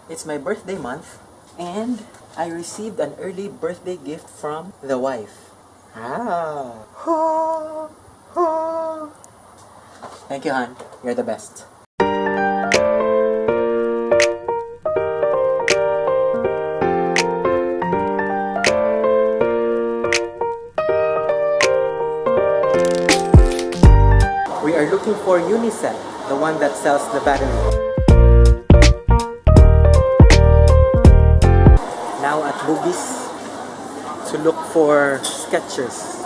It's my birthday month, and I received an early birthday gift from the wife. Ah. Thank you, hon. You're the best. We are looking for Unicell, the one that sells the battery. Now at Bugis to look for Skechers.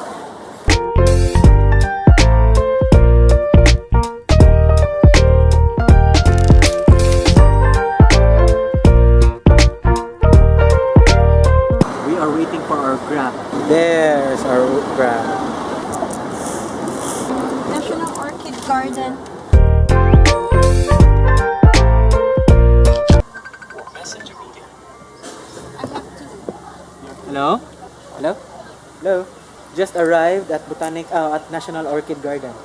We are waiting for our Grab. There's our Grab. National Orchid Garden. Hello? Hello? Hello? Just arrived at at National Orchid Garden.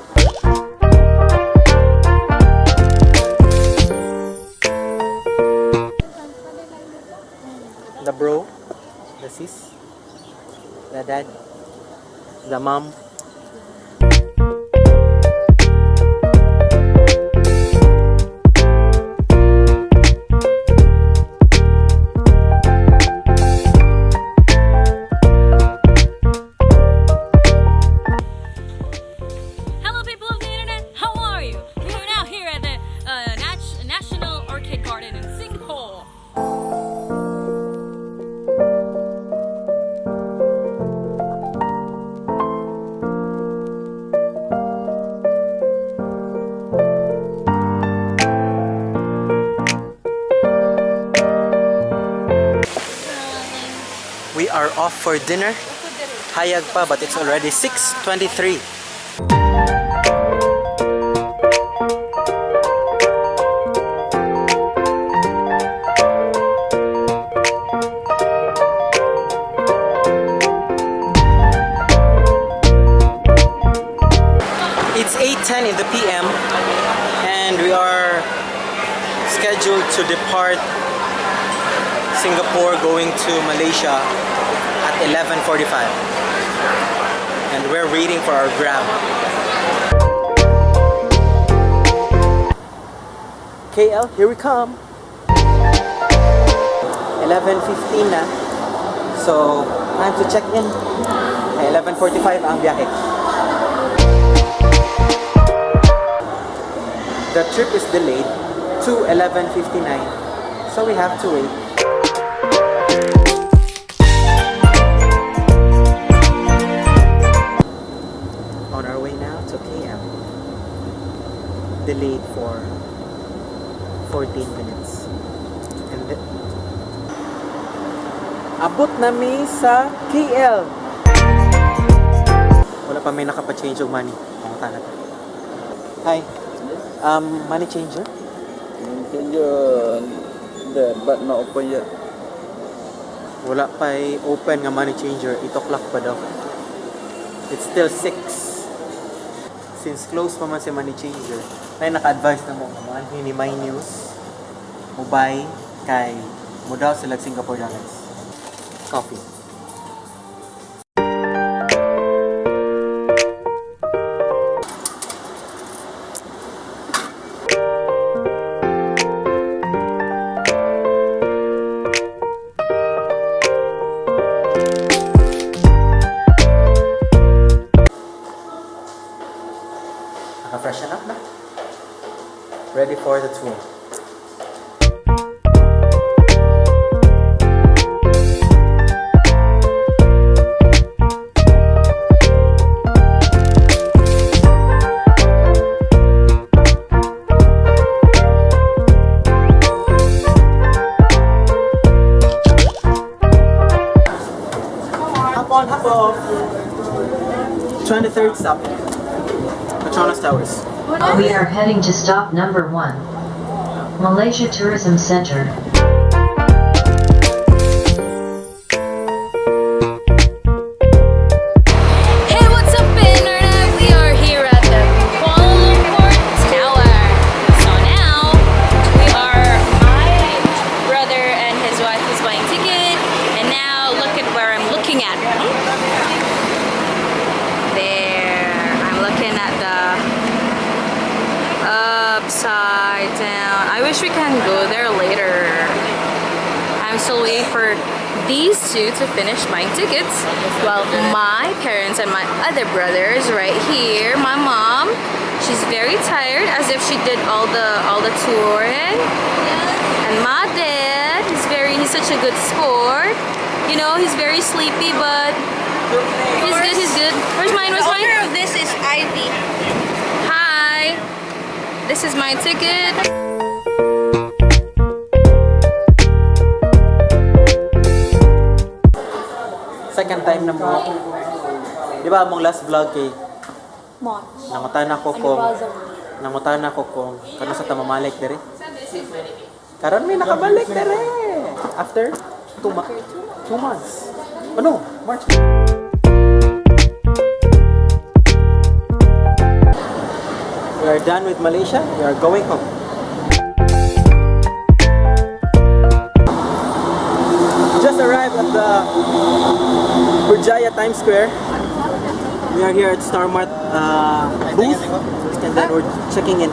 The bro, the sis, the dad, the mom. We are off for dinner. Hayag pa, but it's already 6:23. It's 8:10 in the PM, and we are scheduled to depart Singapore going to Malaysia at 11:45, and we're waiting for our Grab. KL, here we come. 11:15 na, so time to check in. 11:45 ang biyahe. The trip is delayed to 11:59, so we have to wait. On our way now to KL. Delayed for 14 minutes. And then, abot nami sa KL. Wala pa may nakapa-change yung money. Pangutan natin. Hi. Money changer? Money changer, there, but not open yet. Wala pa open nga money changer. 8 o'clock pa daw. It's still 6. Since close pa man si money changer, may naka-advise na mo naman ni My News mo buy kay mo daw sila Singapore dollars. Coffee. Naka-freshen up na. Ready for the tour. Hop on, hop off. 23rd stop. Petronas Towers. We are heading to stop number 1, Malaysia Tourism Center. Hey, what's up, Internet? We are here at the Kuala Lumpur Tower. So now we are, my brother still waiting for these two to finish buying tickets. Well, my parents and my other brothers right here. My mom, she's very tired, as if she did all the touring. And my dad, he's such a good sport. You know, he's very sleepy, but he's good. Where's mine? Where's mine? The owner of this is Ivy. Hi. This is my ticket. Second time na mo. Di ba among last vlog kay nangutan ako kung kano sa tamamalik dire. Karon may nakabalik dire. After 2 months. Ano? March. We are done with Malaysia. We are going home. Just arrived at the Berjaya Times Square. We are here at Star Mart booth, and then we're checking in.